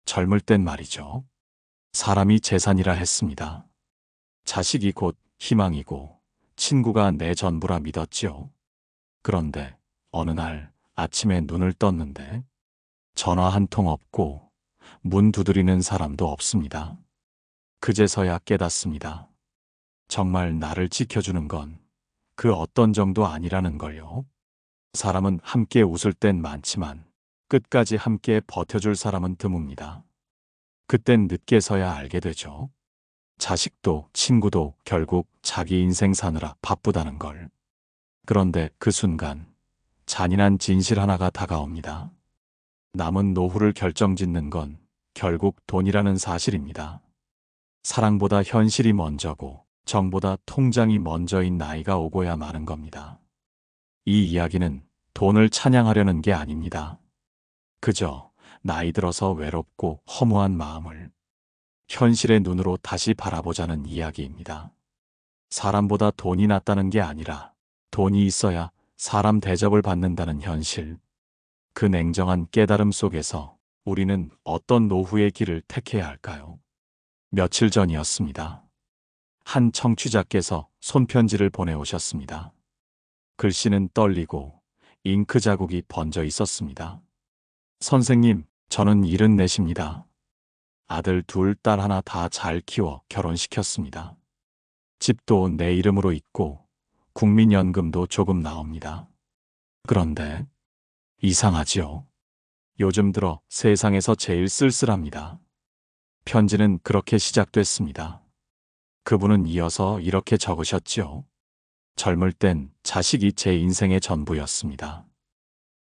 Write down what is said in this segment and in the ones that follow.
젊을 땐 말이죠. 사람이 재산이라 했습니다. 자식이 곧 희망이고 친구가 내 전부라 믿었지요. 그런데 어느 날 아침에 눈을 떴는데 전화 한 통 없고 문 두드리는 사람도 없습니다. 그제서야 깨닫습니다. 정말 나를 지켜주는 건 그 어떤 정도 아니라는 걸요. 사람은 함께 웃을 땐 많지만 끝까지 함께 버텨줄 사람은 드뭅니다. 그땐 늦게서야 알게 되죠. 자식도 친구도 결국 자기 인생 사느라 바쁘다는 걸. 그런데 그 순간 잔인한 진실 하나가 다가옵니다. 남은 노후를 결정짓는 건 결국 돈이라는 사실입니다. 사랑보다 현실이 먼저고 정보다 통장이 먼저인 나이가 오고야 마는 겁니다. 이 이야기는 돈을 찬양하려는 게 아닙니다. 그저 나이 들어서 외롭고 허무한 마음을 현실의 눈으로 다시 바라보자는 이야기입니다. 사람보다 돈이 낫다는 게 아니라 돈이 있어야 사람 대접을 받는다는 현실. 그 냉정한 깨달음 속에서 우리는 어떤 노후의 길을 택해야 할까요? 며칠 전이었습니다. 한 청취자께서 손편지를 보내오셨습니다. 글씨는 떨리고 잉크 자국이 번져 있었습니다. 선생님, 저는 74입니다. 아들 둘, 딸 하나 다 잘 키워 결혼시켰습니다. 집도 내 이름으로 있고 국민연금도 조금 나옵니다. 그런데 이상하지요. 요즘 들어 세상에서 제일 쓸쓸합니다. 편지는 그렇게 시작됐습니다. 그분은 이어서 이렇게 적으셨지요. 젊을 땐 자식이 제 인생의 전부였습니다.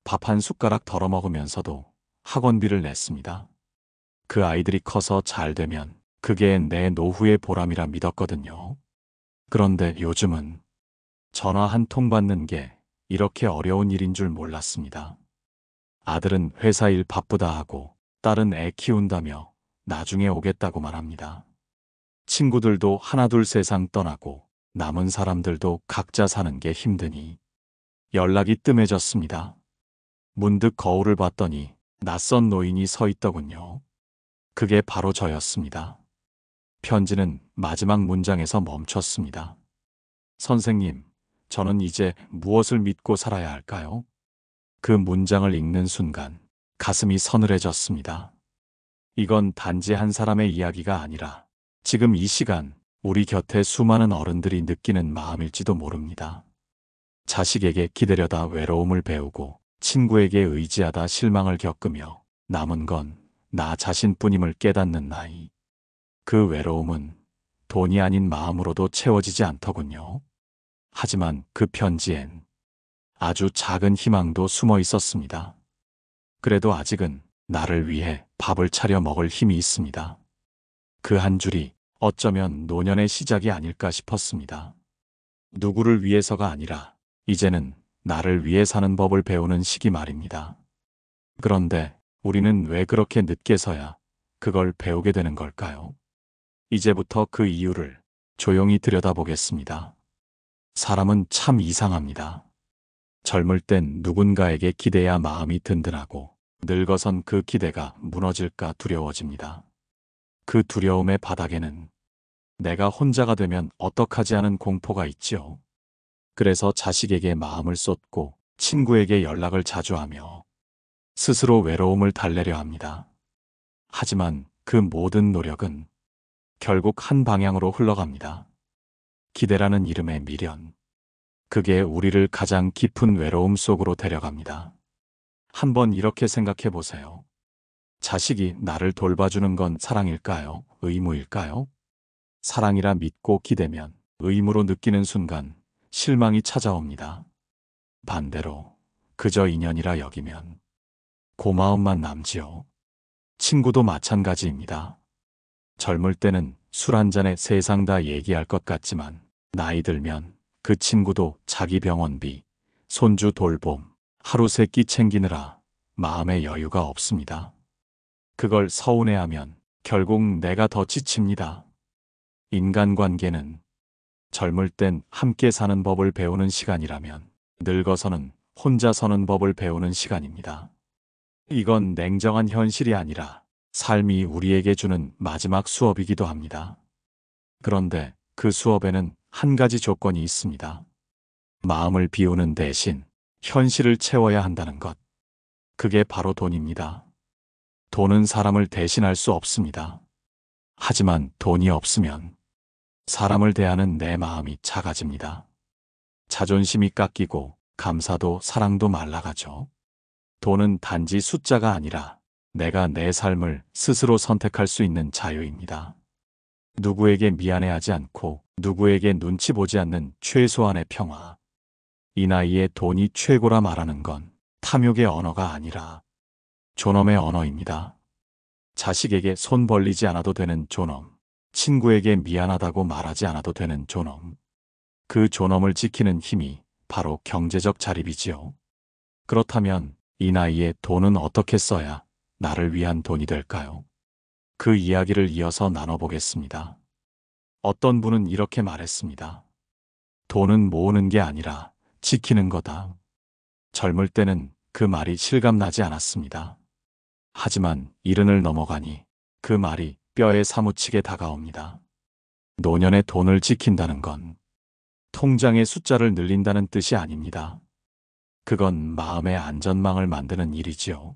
밥 한 숟가락 덜어 먹으면서도 학원비를 냈습니다. 그 아이들이 커서 잘 되면 그게 내 노후의 보람이라 믿었거든요. 그런데 요즘은 전화 한 통 받는 게 이렇게 어려운 일인 줄 몰랐습니다. 아들은 회사 일 바쁘다 하고 딸은 애 키운다며 나중에 오겠다고 말합니다. 친구들도 하나둘 세상 떠나고 남은 사람들도 각자 사는 게 힘드니 연락이 뜸해졌습니다. 문득 거울을 봤더니 낯선 노인이 서 있더군요. 그게 바로 저였습니다. 편지는 마지막 문장에서 멈췄습니다. 선생님, 저는 이제 무엇을 믿고 살아야 할까요? 그 문장을 읽는 순간 가슴이 서늘해졌습니다. 이건 단지 한 사람의 이야기가 아니라 지금 이 시간 우리 곁에 수많은 어른들이 느끼는 마음일지도 모릅니다. 자식에게 기대려다 외로움을 배우고 친구에게 의지하다 실망을 겪으며 남은 건 나 자신뿐임을 깨닫는 나이. 그 외로움은 돈이 아닌 마음으로도 채워지지 않더군요. 하지만 그 편지엔 아주 작은 희망도 숨어 있었습니다. 그래도 아직은 나를 위해 밥을 차려 먹을 힘이 있습니다. 그 한 줄이 어쩌면 노년의 시작이 아닐까 싶었습니다. 누구를 위해서가 아니라 이제는 나를 위해 사는 법을 배우는 시기 말입니다. 그런데 우리는 왜 그렇게 늦게서야 그걸 배우게 되는 걸까요? 이제부터 그 이유를 조용히 들여다보겠습니다. 사람은 참 이상합니다. 젊을 땐 누군가에게 기대야 마음이 든든하고 늙어선 그 기대가 무너질까 두려워집니다. 그 두려움의 바닥에는 내가 혼자가 되면 어떡하지 하는 공포가 있지요. 그래서 자식에게 마음을 쏟고 친구에게 연락을 자주 하며 스스로 외로움을 달래려 합니다. 하지만 그 모든 노력은 결국 한 방향으로 흘러갑니다. 기대라는 이름의 미련. 그게 우리를 가장 깊은 외로움 속으로 데려갑니다. 한번 이렇게 생각해 보세요. 자식이 나를 돌봐주는 건 사랑일까요? 의무일까요? 사랑이라 믿고 기대면 의무로 느끼는 순간 실망이 찾아옵니다. 반대로 그저 인연이라 여기면 고마움만 남지요. 친구도 마찬가지입니다. 젊을 때는 술 한 잔에 세상 다 얘기할 것 같지만 나이 들면 그 친구도 자기 병원비, 손주 돌봄, 하루 세끼 챙기느라 마음의 여유가 없습니다. 그걸 서운해하면 결국 내가 더 지칩니다. 인간관계는 젊을 땐 함께 사는 법을 배우는 시간이라면 늙어서는 혼자 서는 법을 배우는 시간입니다. 이건 냉정한 현실이 아니라 삶이 우리에게 주는 마지막 수업이기도 합니다. 그런데 그 수업에는 한 가지 조건이 있습니다. 마음을 비우는 대신 현실을 채워야 한다는 것. 그게 바로 돈입니다. 돈은 사람을 대신할 수 없습니다. 하지만 돈이 없으면 사람을 대하는 내 마음이 작아집니다. 자존심이 깎이고 감사도 사랑도 말라가죠. 돈은 단지 숫자가 아니라 내가 내 삶을 스스로 선택할 수 있는 자유입니다. 누구에게 미안해하지 않고 누구에게 눈치 보지 않는 최소한의 평화. 이 나이에 돈이 최고라 말하는 건 탐욕의 언어가 아니라 존엄의 언어입니다. 자식에게 손 벌리지 않아도 되는 존엄, 친구에게 미안하다고 말하지 않아도 되는 존엄. 그 존엄을 지키는 힘이 바로 경제적 자립이지요. 그렇다면 이 나이에 돈은 어떻게 써야 나를 위한 돈이 될까요? 그 이야기를 이어서 나눠보겠습니다. 어떤 분은 이렇게 말했습니다. 돈은 모으는 게 아니라 지키는 거다. 젊을 때는 그 말이 실감나지 않았습니다. 하지만 이른을 넘어가니 그 말이 뼈에 사무치게 다가옵니다. 노년의 돈을 지킨다는 건 통장의 숫자를 늘린다는 뜻이 아닙니다. 그건 마음의 안전망을 만드는 일이지요.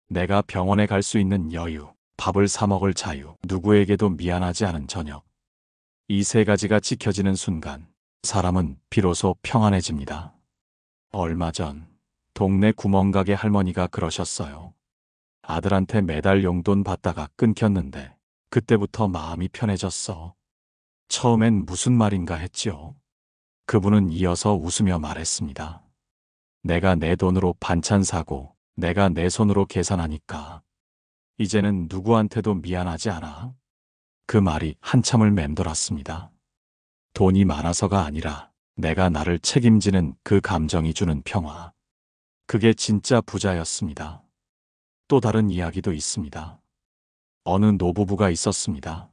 내가 병원에 갈 수 있는 여유, 밥을 사 먹을 자유, 누구에게도 미안하지 않은 저녁. 이 세 가지가 지켜지는 순간 사람은 비로소 평안해집니다. 얼마 전 동네 구멍가게 할머니가 그러셨어요. 아들한테 매달 용돈 받다가 끊겼는데 그때부터 마음이 편해졌어. 처음엔 무슨 말인가 했지요. 그분은 이어서 웃으며 말했습니다. 내가 내 돈으로 반찬 사고 내가 내 손으로 계산하니까 이제는 누구한테도 미안하지 않아. 그 말이 한참을 맴돌았습니다. 돈이 많아서가 아니라 내가 나를 책임지는 그 감정이 주는 평화. 그게 진짜 부자였습니다. 또 다른 이야기도 있습니다. 어느 노부부가 있었습니다.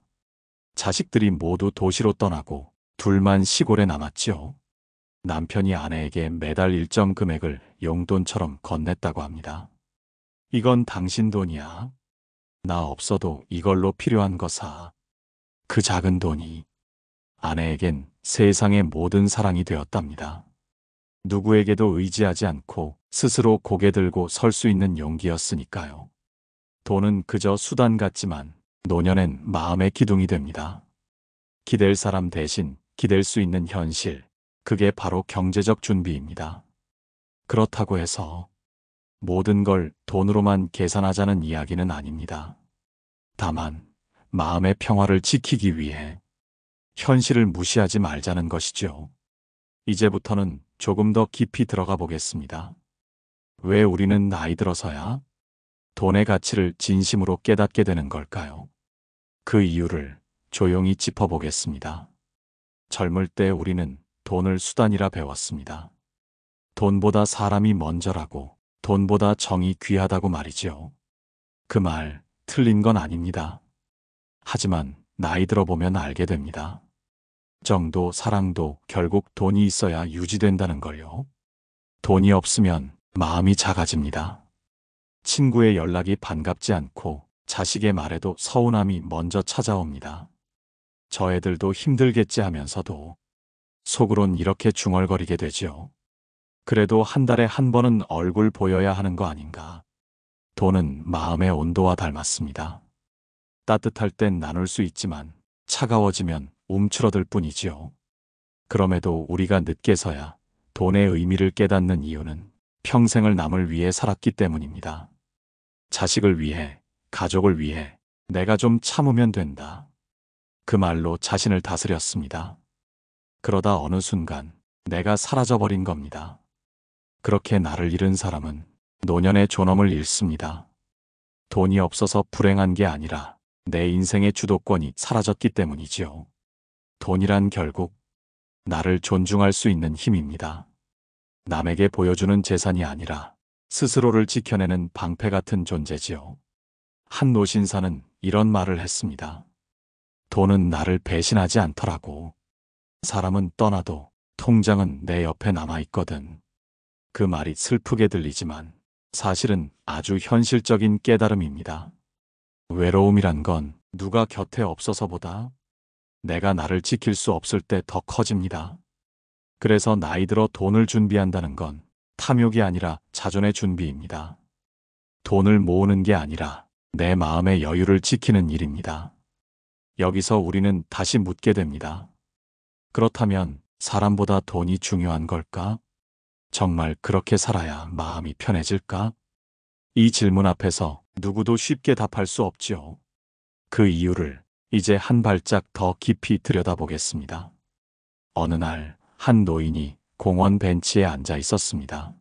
자식들이 모두 도시로 떠나고 둘만 시골에 남았지요. 남편이 아내에게 매달 일정 금액을 용돈처럼 건넸다고 합니다. 이건 당신 돈이야. 나 없어도 이걸로 필요한 거 사. 그 작은 돈이 아내에겐 세상의 모든 사랑이 되었답니다. 누구에게도 의지하지 않고 스스로 고개 들고 설 수 있는 용기였으니까요. 돈은 그저 수단 같지만 노년엔 마음의 기둥이 됩니다. 기댈 사람 대신 기댈 수 있는 현실, 그게 바로 경제적 준비입니다. 그렇다고 해서 모든 걸 돈으로만 계산하자는 이야기는 아닙니다. 다만 마음의 평화를 지키기 위해 현실을 무시하지 말자는 것이죠. 이제부터는 조금 더 깊이 들어가 보겠습니다. 왜 우리는 나이 들어서야 돈의 가치를 진심으로 깨닫게 되는 걸까요? 그 이유를 조용히 짚어보겠습니다. 젊을 때 우리는 돈을 수단이라 배웠습니다. 돈보다 사람이 먼저라고, 돈보다 정이 귀하다고 말이죠. 그 말 틀린 건 아닙니다. 하지만 나이 들어보면 알게 됩니다. 정도, 사랑도 결국 돈이 있어야 유지된다는 걸요. 돈이 없으면 마음이 작아집니다. 친구의 연락이 반갑지 않고 자식의 말에도 서운함이 먼저 찾아옵니다. 저 애들도 힘들겠지 하면서도 속으론 이렇게 중얼거리게 되지요. 그래도 한 달에 한 번은 얼굴 보여야 하는 거 아닌가. 돈은 마음의 온도와 닮았습니다. 따뜻할 땐 나눌 수 있지만 차가워지면 움츠러들 뿐이지요. 그럼에도 우리가 늦게서야 돈의 의미를 깨닫는 이유는 평생을 남을 위해 살았기 때문입니다. 자식을 위해, 가족을 위해 내가 좀 참으면 된다. 그 말로 자신을 다스렸습니다. 그러다 어느 순간 내가 사라져버린 겁니다. 그렇게 나를 잃은 사람은 노년의 존엄을 잃습니다. 돈이 없어서 불행한 게 아니라 내 인생의 주도권이 사라졌기 때문이지요. 돈이란 결국 나를 존중할 수 있는 힘입니다. 남에게 보여주는 재산이 아니라 스스로를 지켜내는 방패 같은 존재지요. 한 노신사는 이런 말을 했습니다. 돈은 나를 배신하지 않더라고. 사람은 떠나도 통장은 내 옆에 남아있거든. 그 말이 슬프게 들리지만 사실은 아주 현실적인 깨달음입니다. 외로움이란 건 누가 곁에 없어서보다 내가 나를 지킬 수 없을 때 더 커집니다. 그래서 나이 들어 돈을 준비한다는 건 탐욕이 아니라 자존의 준비입니다. 돈을 모으는 게 아니라 내 마음의 여유를 지키는 일입니다. 여기서 우리는 다시 묻게 됩니다. 그렇다면 사람보다 돈이 중요한 걸까? 정말 그렇게 살아야 마음이 편해질까? 이 질문 앞에서 누구도 쉽게 답할 수 없지요. 그 이유를 이제 한 발짝 더 깊이 들여다보겠습니다. 어느 날 한 노인이 공원 벤치에 앉아 있었습니다.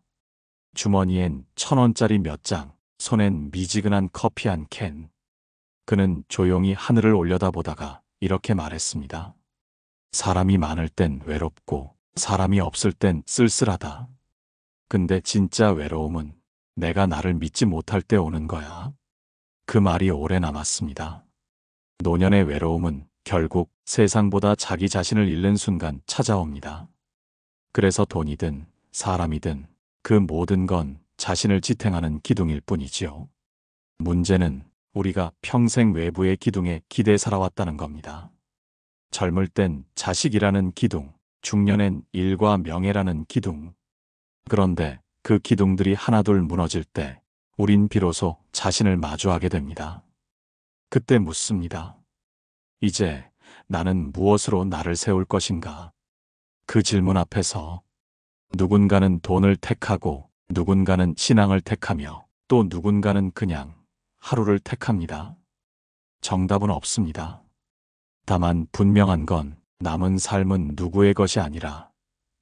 주머니엔 1,000원짜리 몇 장, 손엔 미지근한 커피 한 캔. 그는 조용히 하늘을 올려다보다가 이렇게 말했습니다. 사람이 많을 땐 외롭고 사람이 없을 땐 쓸쓸하다. 근데 진짜 외로움은 내가 나를 믿지 못할 때 오는 거야. 그 말이 오래 남았습니다. 노년의 외로움은 결국 세상보다 자기 자신을 잃는 순간 찾아옵니다. 그래서 돈이든 사람이든 그 모든 건 자신을 지탱하는 기둥일 뿐이지요. 문제는 우리가 평생 외부의 기둥에 기대 살아왔다는 겁니다. 젊을 땐 자식이라는 기둥, 중년엔 일과 명예라는 기둥. 그런데 그 기둥들이 하나둘 무너질 때 우린 비로소 자신을 마주하게 됩니다. 그때 묻습니다. 이제 나는 무엇으로 나를 세울 것인가? 그 질문 앞에서 누군가는 돈을 택하고 누군가는 신앙을 택하며 또 누군가는 그냥 하루를 택합니다. 정답은 없습니다. 다만 분명한 건 남은 삶은 누구의 것이 아니라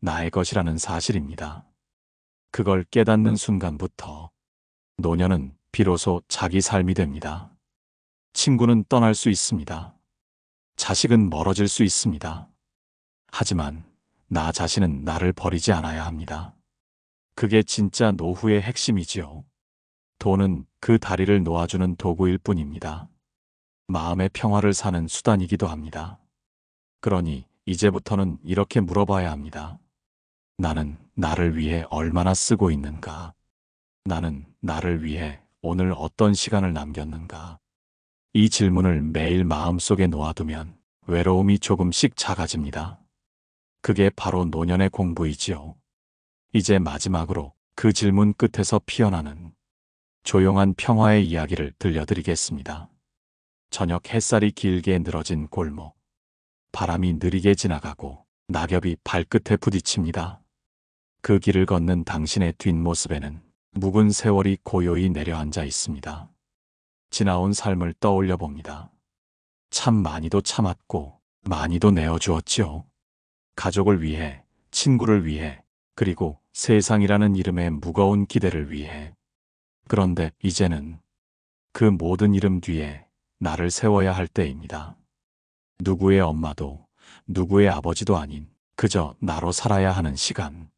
나의 것이라는 사실입니다. 그걸 깨닫는 순간부터 노년은 비로소 자기 삶이 됩니다. 친구는 떠날 수 있습니다. 자식은 멀어질 수 있습니다. 하지만 나 자신은 나를 버리지 않아야 합니다. 그게 진짜 노후의 핵심이지요. 돈은 그 다리를 놓아주는 도구일 뿐입니다. 마음의 평화를 사는 수단이기도 합니다. 그러니 이제부터는 이렇게 물어봐야 합니다. 나는 나를 위해 얼마나 쓰고 있는가? 나는 나를 위해 오늘 어떤 시간을 남겼는가? 이 질문을 매일 마음속에 놓아두면 외로움이 조금씩 작아집니다. 그게 바로 노년의 공부이지요. 이제 마지막으로 그 질문 끝에서 피어나는 조용한 평화의 이야기를 들려드리겠습니다. 저녁 햇살이 길게 늘어진 골목. 바람이 느리게 지나가고 낙엽이 발끝에 부딪힙니다. 그 길을 걷는 당신의 뒷모습에는 묵은 세월이 고요히 내려앉아 있습니다. 지나온 삶을 떠올려 봅니다. 참 많이도 참았고 많이도 내어주었지요. 가족을 위해, 친구를 위해, 그리고 세상이라는 이름의 무거운 기대를 위해. 그런데 이제는 그 모든 이름 뒤에 나를 세워야 할 때입니다. 누구의 엄마도 누구의 아버지도 아닌 그저 나로 살아야 하는 시간.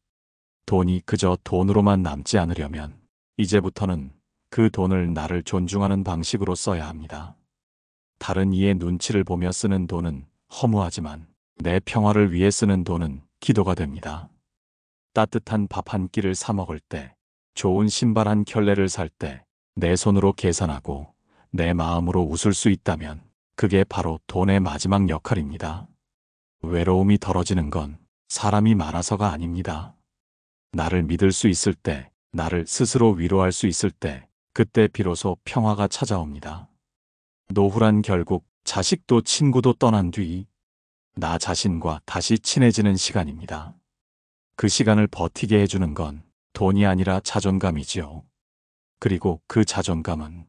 돈이 그저 돈으로만 남지 않으려면 이제부터는 그 돈을 나를 존중하는 방식으로 써야 합니다. 다른 이의 눈치를 보며 쓰는 돈은 허무하지만 내 평화를 위해 쓰는 돈은 기도가 됩니다. 따뜻한 밥 한 끼를 사 먹을 때, 좋은 신발 한 켤레를 살 때, 내 손으로 계산하고 내 마음으로 웃을 수 있다면 그게 바로 돈의 마지막 역할입니다. 외로움이 덜어지는 건 사람이 많아서가 아닙니다. 나를 믿을 수 있을 때, 나를 스스로 위로할 수 있을 때, 그때 비로소 평화가 찾아옵니다. 노후란 결국 자식도 친구도 떠난 뒤 나 자신과 다시 친해지는 시간입니다. 그 시간을 버티게 해주는 건 돈이 아니라 자존감이지요. 그리고 그 자존감은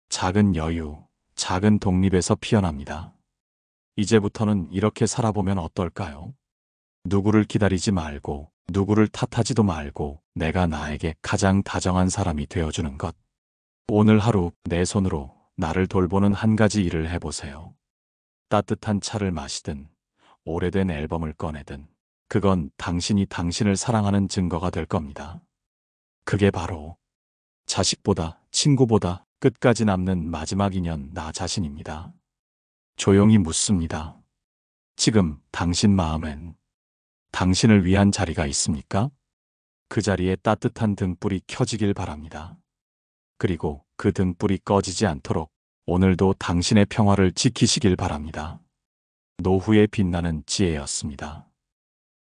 작은 여유, 작은 독립에서 피어납니다. 이제부터는 이렇게 살아보면 어떨까요? 누구를 기다리지 말고, 누구를 탓하지도 말고, 내가 나에게 가장 다정한 사람이 되어주는 것. 오늘 하루 내 손으로 나를 돌보는 한 가지 일을 해보세요. 따뜻한 차를 마시든, 오래된 앨범을 꺼내든, 그건 당신이 당신을 사랑하는 증거가 될 겁니다. 그게 바로 자식보다, 친구보다 끝까지 남는 마지막 인연 나 자신입니다. 조용히 묻습니다. 지금 당신 마음엔 당신을 위한 자리가 있습니까? 그 자리에 따뜻한 등불이 켜지길 바랍니다. 그리고 그 등불이 꺼지지 않도록 오늘도 당신의 평화를 지키시길 바랍니다. 노후에 빛나는 지혜였습니다.